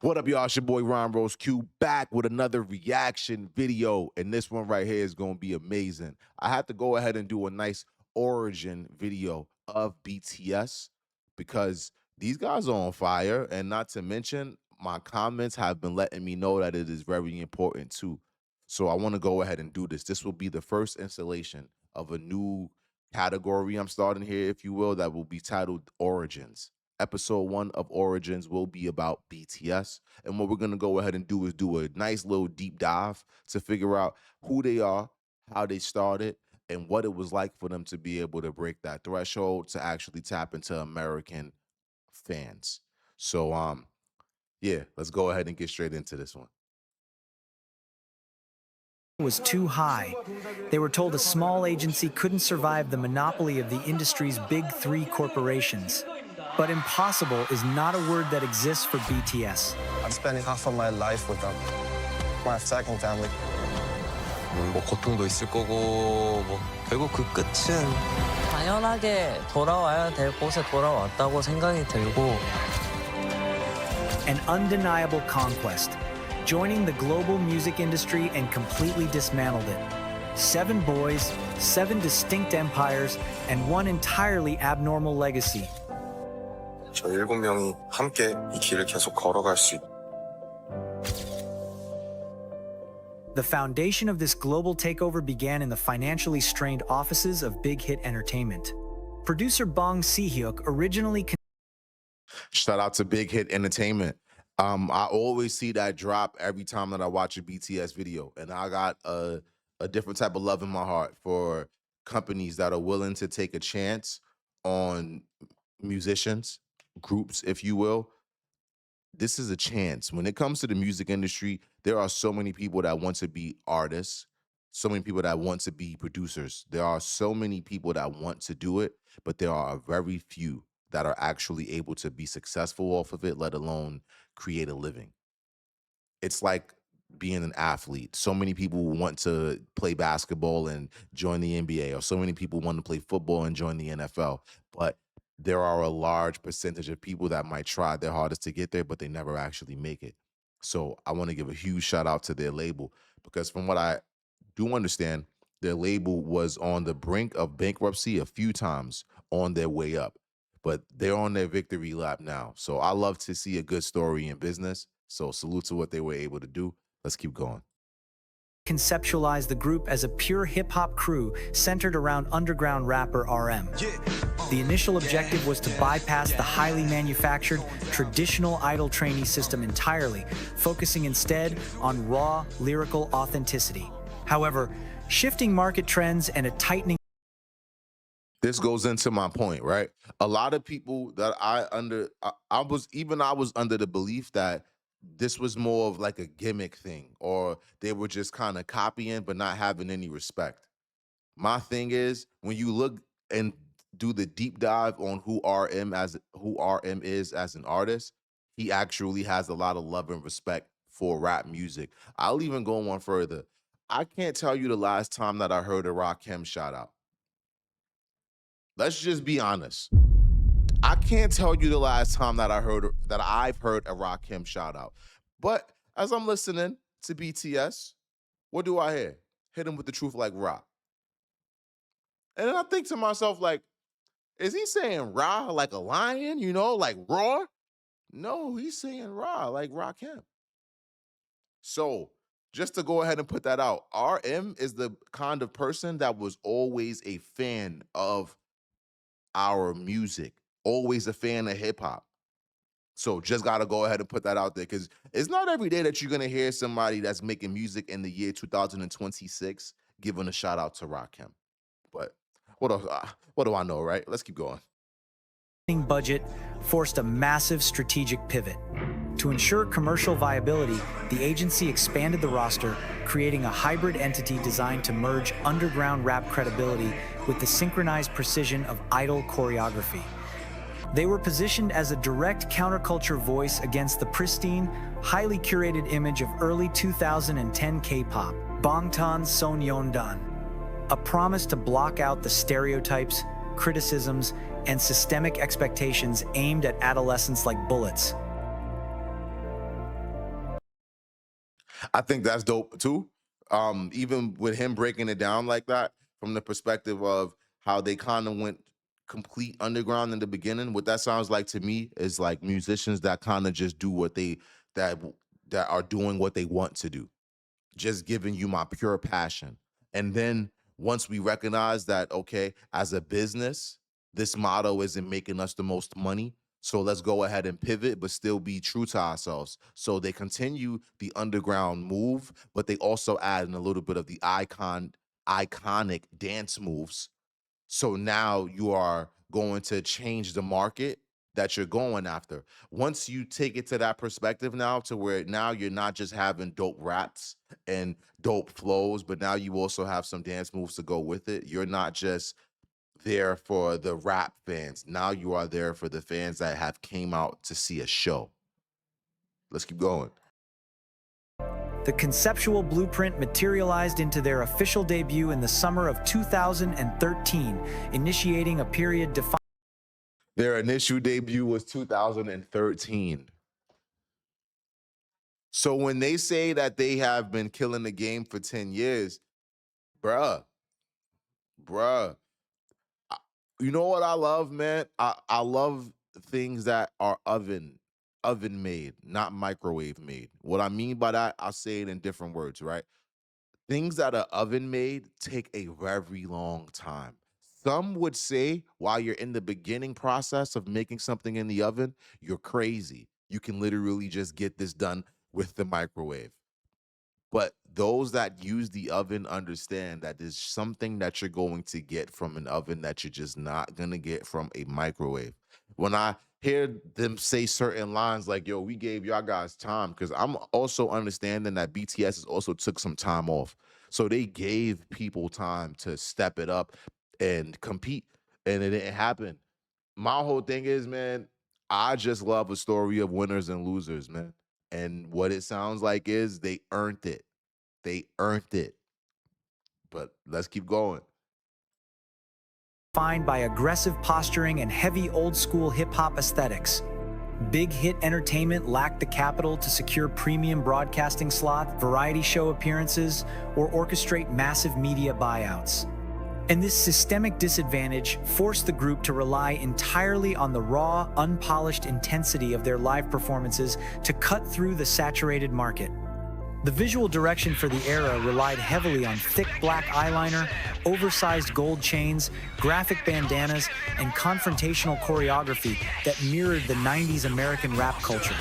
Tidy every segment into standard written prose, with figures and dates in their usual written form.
What up, y'all? It's your boy RottenRoseQ back with another reaction video. And this one right here is going to be amazing. I had to go ahead and do a nice origin video of BTS because these guys are on fire. And not to mention, my comments have been letting me know that it is very important too. So I want to go ahead and do this. This will be the first installation of a new category I'm starting here, if you will, that will be titled Origins. Episode 1 of Origins will be about BTS. And what we're going to go ahead and do is do a nice little deep dive to figure out who they are, how they started, and what it was like for them to be able to break that threshold to actually tap into American fans. So, yeah, let's go ahead and get straight into this one. Was too high. They were told a small agency couldn't survive the monopoly of the industry's big three corporations. But impossible is not a word that exists for BTS. I'm spending half of my life with them. My second family. 뭐 고통도 있을 거고 뭐 결국 그 끝은 당연하게 돌아와야 될 곳에 돌아왔다고 생각이 들고 An undeniable conquest, joining the global music industry and completely dismantled it. 7 boys, 7 distinct empires, and one entirely abnormal legacy. 저 7명이 함께 이 길을 계속 걸어갈 수 있. The foundation of this global takeover began in the financially strained offices of Big Hit Entertainment. Producer Bong Si-hyuk originally... Shout out to Big Hit Entertainment. I always see that drop every time that I watch a BTS video, and I got a different type of love in my heart for companies that are willing to take a chance on musicians, groups, if you will. This is a chance. When it comes to the music industry, there are so many people that want to be artists, so many people that want to be producers. There are so many people that want to do it, but there are very few that are actually able to be successful off of it, let alone create a living. It's like being an athlete. So many people want to play basketball and join the NBA, or so many people want to play football and join the NFL, but there are a large percentage of people that might try their hardest to get there, but they never actually make it. So I want to give a huge shout out to their label, because from what I do understand, their label was on the brink of bankruptcy a few times on their way up, but they're on their victory lap now. So I love to see a good story in business. So salute to what they were able to do. Let's keep going. Conceptualized the group as a pure hip-hop crew centered around underground rapper RM. The initial objective was to bypass the highly manufactured, traditional idol trainee system entirely, focusing instead on raw, lyrical authenticity. However, shifting market trends and a tightening... This goes into my point, right? A lot of people that I was under the belief that this was more of like a gimmick thing, or they were just kind of copying but not having any respect. My thing is, when you look and do the deep dive on who RM is as an artist, he actually has a lot of love and respect for rap music. I'll even go one further. I can't tell you the last time that I heard a Rakim shout out. Let's just be honest. I can't tell you the last time that I've heard a Rakim shout out. But as I'm listening to BTS, what do I hear? Hit him with the truth like Ra. And then I think to myself, like, is he saying Ra like a lion, you know, like roar? No, he's saying Ra like Rakim. So just to go ahead and put that out, RM is the kind of person that was always a fan of our music, always a fan of hip hop. So just got to go ahead and put that out there, because it's not every day that you're going to hear somebody that's making music in the year 2026 giving a shout out to Rakim. But what do I know, right? Let's keep going. Budget forced a massive strategic pivot. To ensure commercial viability, the agency expanded the roster, creating a hybrid entity designed to merge underground rap credibility with the synchronized precision of idol choreography. They were positioned as a direct counterculture voice against the pristine, highly curated image of early 2010 K-pop, Bangtan Sonyeondan, a promise to block out the stereotypes, criticisms, and systemic expectations aimed at adolescents like bullets. I think that's dope too. Even with him breaking it down like that, from the perspective of how they kind of went complete underground in the beginning. What that sounds like to me is like musicians that kind of just do what they that that are doing what they want to do, just giving you my pure passion. And then once we recognize that, okay, as a business, this motto isn't making us the most money. So let's go ahead and pivot, but still be true to ourselves. So they continue the underground move, but they also add in a little bit of the iconic dance moves, so now you are going to change the market that you're going after. Once you take it to that perspective now, to where now you're not just having dope raps and dope flows, but now you also have some dance moves to go with it. You're not just there for the rap fans. Now you are there for the fans that have came out to see a show. Let's keep going. The conceptual blueprint materialized into their official debut in the summer of 2013, initiating a period defined. Their initial debut was 2013. So when they say that they have been killing the game for 10 years, bruh, bruh, I- you know what I love, man? I love things that are oven made, not microwave made. What I mean by that, I'll say it in different words, right? Things that are oven made take a very long time. Some would say while you're in the beginning process of making something in the oven, you're crazy. You can literally just get this done with the microwave. But those that use the oven understand that there's something that you're going to get from an oven that you're just not going to get from a microwave. When I hear them say certain lines like, yo, we gave y'all guys time, because I'm also understanding that BTS has also took some time off. So they gave people time to step it up and compete, and it didn't happen. My whole thing is, man, I just love a story of winners and losers, man. And what it sounds like is they earned it. They earned it. But let's keep going. Defined by aggressive posturing and heavy old-school hip-hop aesthetics. Big Hit Entertainment lacked the capital to secure premium broadcasting slots, variety show appearances, or orchestrate massive media buyouts. And this systemic disadvantage forced the group to rely entirely on the raw, unpolished intensity of their live performances to cut through the saturated market. The visual direction for the era relied heavily on thick black eyeliner, oversized gold chains, graphic bandanas, and confrontational choreography that mirrored the 90s American rap culture.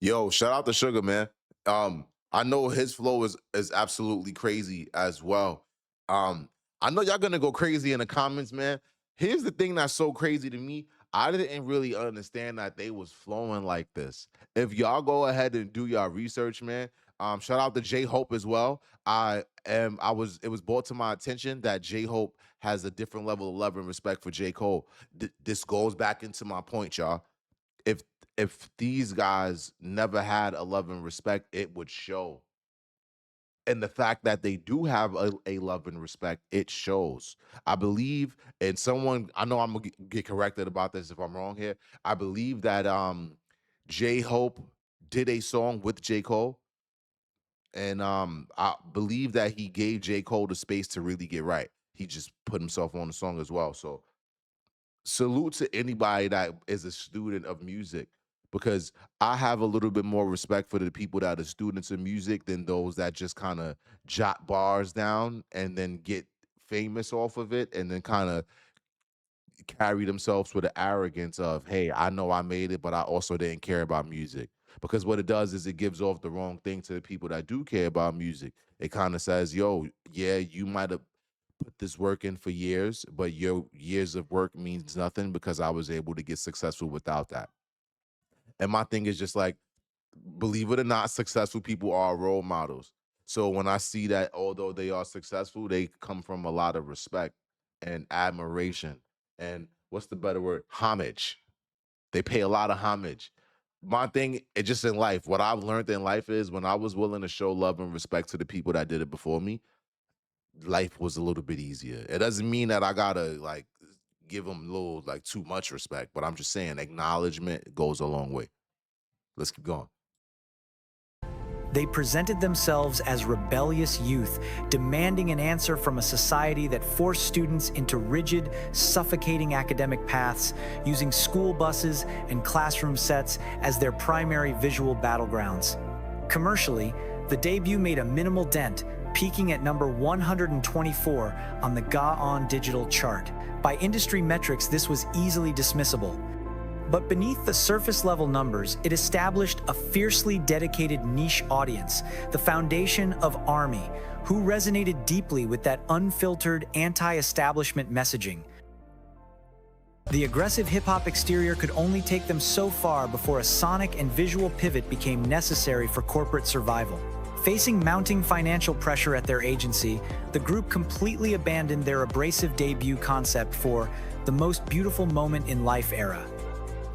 Yo, shout out to Sugar, man. I know his flow is absolutely crazy as well. Um, I know y'all gonna go crazy in the comments, man. Here's the thing that's so crazy to me. I didn't really understand that they was flowing like this. If y'all go ahead and do y'all research, man. Shout out to J Hope as well. It was brought to my attention that J Hope has a different level of love and respect for J. Cole. This goes back into my point, y'all. If if these guys never had a love and respect, it would show. And the fact that they do have a love and respect, it shows. I believe, and someone, I know I'm gonna get corrected about this if I'm wrong here. I believe that J Hope did a song with J. Cole, and I believe that he gave J. Cole the space to really get right. He just put himself on the song as well. So salute to anybody that is a student of music, because I have a little bit more respect for the people that are students of music than those that just kind of jot bars down and then get famous off of it and then kind of carry themselves with the arrogance of, hey, I know I made it, but I also didn't care about music. Because what it does is it gives off the wrong thing to the people that do care about music. It kind of says, yo, yeah, you might have put this work in for years, but your years of work means nothing because I was able to get successful without that. And my thing is just like, believe it or not, successful people are role models. So when I see that, although they are successful, they come from a lot of respect and admiration. And what's the better word? Homage. They pay a lot of homage. my thing, it just in life, what I've learned in life is when I was willing to show love and respect to the people that did it before me, life was a little bit easier. It doesn't mean that I gotta like give them a little like too much respect, but I'm just saying acknowledgement goes a long way. Let's keep going. They presented themselves as rebellious youth, demanding an answer from a society that forced students into rigid, suffocating academic paths, using school buses and classroom sets as their primary visual battlegrounds. Commercially, the debut made a minimal dent, peaking at number 124 on the Gaon digital chart. By industry metrics, this was easily dismissible. But beneath the surface-level numbers, it established a fiercely dedicated niche audience, the foundation of ARMY, who resonated deeply with that unfiltered, anti-establishment messaging. The aggressive hip-hop exterior could only take them so far before a sonic and visual pivot became necessary for corporate survival. Facing mounting financial pressure at their agency, the group completely abandoned their abrasive debut concept for the most beautiful moment in life era.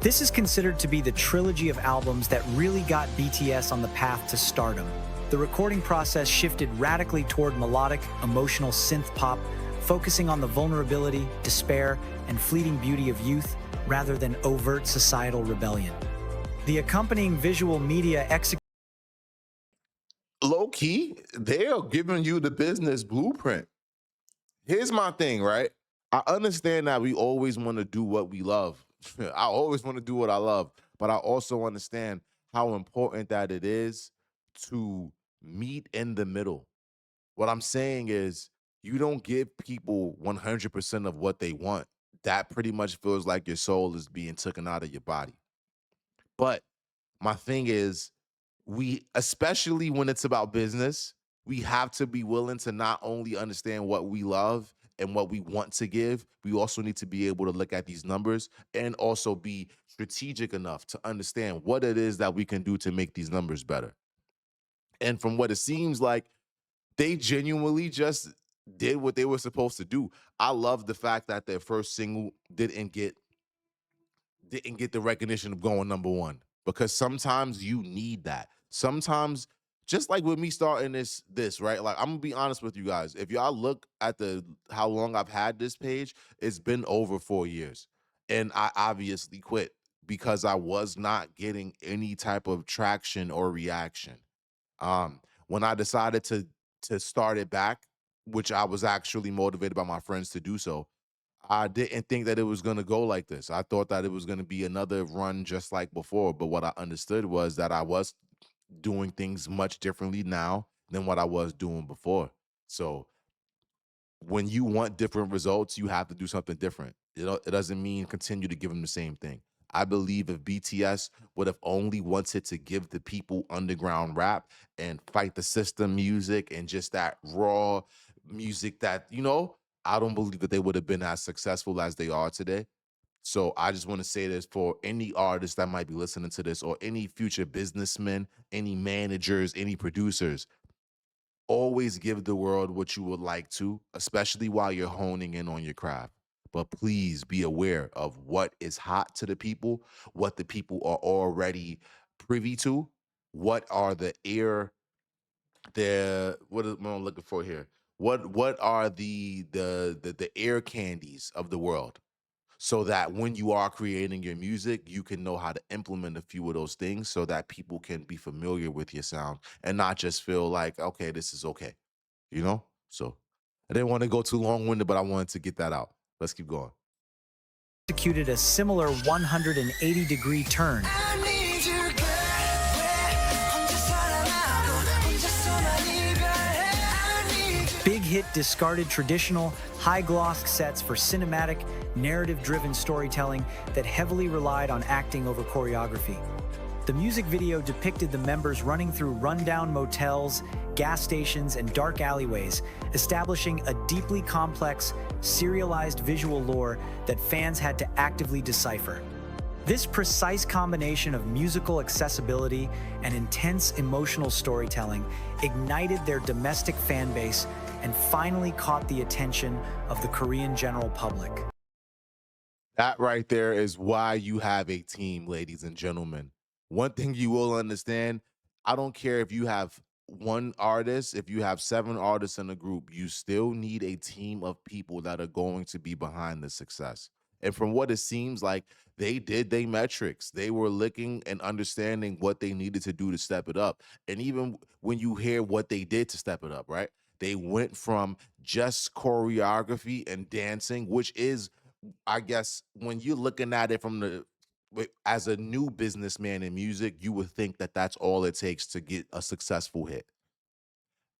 This is considered to be the trilogy of albums that really got BTS on the path to stardom. The recording process shifted radically toward melodic, emotional synth pop, focusing on the vulnerability, despair, and fleeting beauty of youth rather than overt societal rebellion. The accompanying visual media Low key, they are giving you the business blueprint. Here's my thing, right? I understand that we always want to do what we love. I always want to do what I love, but I also understand how important that it is to meet in the middle. What I'm saying is, you don't give people 100% of what they want. That pretty much feels like your soul is being taken out of your body. But my thing is, we, especially when it's about business, we have to be willing to not only understand what we love and what we want to give, we also need to be able to look at these numbers and also be strategic enough to understand what it is that we can do to make these numbers better. And from what it seems like, they genuinely just did what they were supposed to do. I love the fact that their first single didn't get the recognition of going number one, because sometimes you need that. Sometimes, just like with me starting this right, like I'm gonna be honest with you guys. If y'all look at the how long I've had this page, it's been over 4 years, and I obviously quit because I was not getting any type of traction or reaction. When I decided to start it back, which I was actually motivated by my friends to do so, I didn't think that it was going to go like this. I thought that it was going to be another run just like before. But what I understood was that I was doing things much differently now than what I was doing before. So when you want different results, you have to do something different. You know, it doesn't mean continue to give them the same thing. I believe if BTS would have only wanted to give the people underground rap and fight the system music and just that raw music that, I don't believe that they would have been as successful as they are today. So I just want to say this for any artist that might be listening to this, or any future businessmen, any managers, any producers. Always give the world what you would like to, especially while you're honing in on your craft. But please be aware of what is hot to the people, what the people are already privy to, what are what am I looking for here? What are the air candies of the world? So that when you are creating your music, you can know how to implement a few of those things so that people can be familiar with your sound and not just feel like, okay, this is okay, you know? So I didn't want to go too long-winded, but I wanted to get that out. Let's keep going. executed a similar 180-degree turn. Big Hit discarded traditional, high-gloss sets for cinematic, narrative-driven storytelling that heavily relied on acting over choreography. The music video depicted the members running through rundown motels, gas stations, and dark alleyways, establishing a deeply complex, serialized visual lore that fans had to actively decipher. This precise combination of musical accessibility and intense emotional storytelling ignited their domestic fan base and finally caught the attention of the Korean general public. That right there is why you have a team, ladies and gentlemen. One thing you will understand, I don't care if you have one artist, if you have 7 artists in a group, you still need a team of people that are going to be behind the success. And from what it seems like, they did their metrics. They were looking and understanding what they needed to do to step it up. And even when you hear what they did to step it up, right? They went from just choreography and dancing, which is, I guess, when you're looking at it from the as a new businessman in music, you would think that that's all it takes to get a successful hit.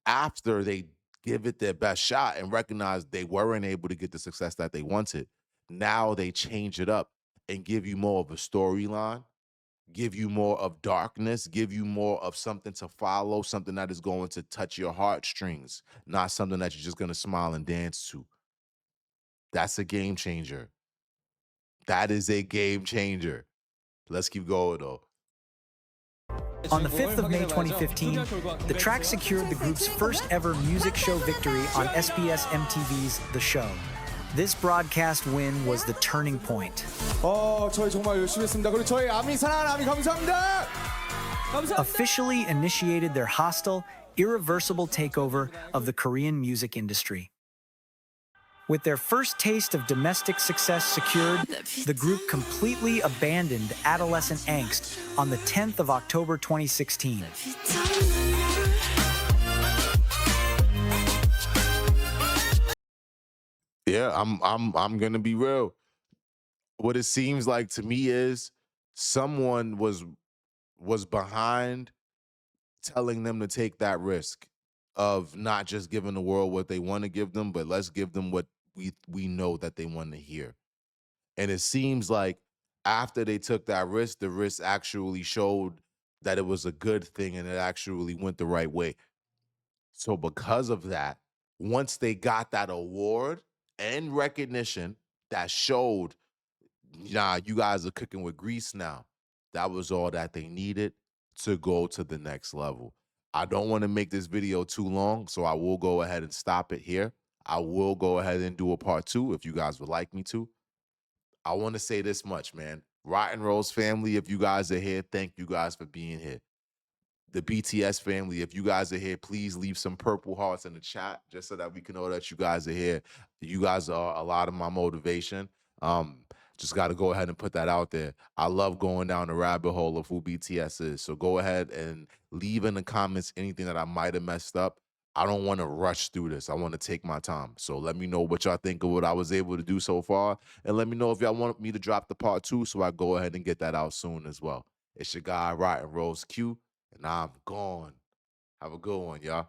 After they give it their best shot and recognize they weren't able to get the success that they wanted, now they change it up and give you more of a storyline, give you more of darkness, give you more of something to follow, something that is going to touch your heartstrings, not something that you're just going to smile and dance to. That's a game changer. That is a game changer. Let's keep going though. On the 5th of May 2015, the track secured the group's first ever music show victory on SBS MTV's The Show. This broadcast win was the turning point. 저희 정말 열심히 했습니다. 그리고 저희 아미 사랑하는 아미 감사합니다. Officially initiated their hostile, irreversible takeover of the Korean music industry. With their first taste of domestic success secured, the group completely abandoned adolescent angst on the 10th of October 2016. Yeah, I'm gonna be real. What it seems like to me is someone was behind telling them to take that risk of not just giving the world what they want to give them, but let's give them what we know that they want to hear. And it seems like after they took that risk, the risk actually showed that it was a good thing and it actually went the right way. So because of that, once they got that award and recognition that showed, nah, you guys are cooking with grease now. That was all that they needed to go to the next level. I don't want to make this video too long, so I will go ahead and stop it here. I will go ahead and do a part 2 if you guys would like me to. I want to say this much, man. Rotten Rose family, if you guys are here, thank you guys for being here. The BTS family, if you guys are here, please leave some purple hearts in the chat just so that we can know that you guys are here. You guys are a lot of my motivation. Just got to go ahead and put that out there. I love going down the rabbit hole of who BTS is. So go ahead and leave in the comments anything that I might have messed up. I don't want to rush through this. I want to take my time. So let me know what y'all think of what I was able to do so far. And let me know if y'all want me to drop the part 2 so I go ahead and get that out soon as well. It's your guy, RottenRoseQ. And I'm gone. Have a good one, y'all.